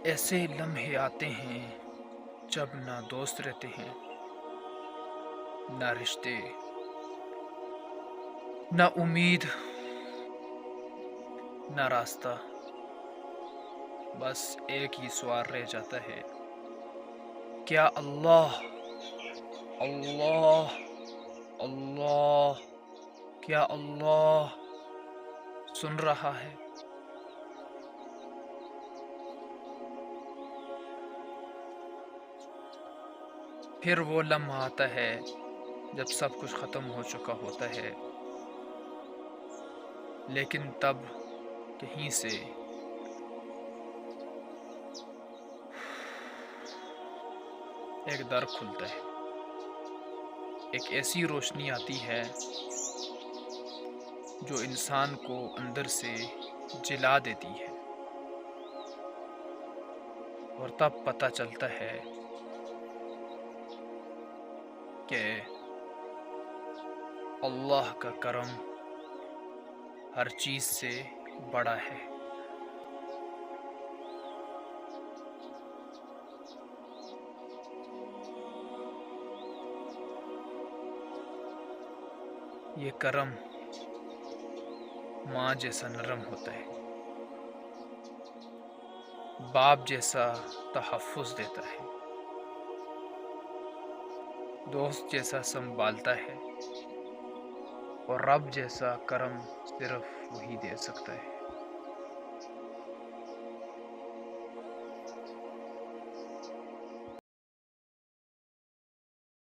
ایسے لمحے آتے ہیں جب نہ دوست رہتے ہیں، نہ رشتے، نہ امید، نہ راستہ، بس ایک ہی سوال رہ جاتا ہے: کیا اللہ، اللہ، اللہ، کیا اللہ سن رہا ہے؟ پھر وہ لمحہ آتا ہے جب سب کچھ ختم ہو چکا ہوتا ہے، لیکن تب کہیں سے ایک در کھلتا ہے، ایک ایسی روشنی آتی ہے جو انسان کو اندر سے جلا دیتی ہے، اور تب پتہ چلتا ہے کہ اللہ کا کرم ہر چیز سے بڑا ہے۔ یہ کرم ماں جیسا نرم ہوتا ہے، باپ جیسا تحفظ دیتا ہے، دوست جیسا سنبھالتا ہے، اور رب جیسا کرم صرف وہی دے سکتا ہے۔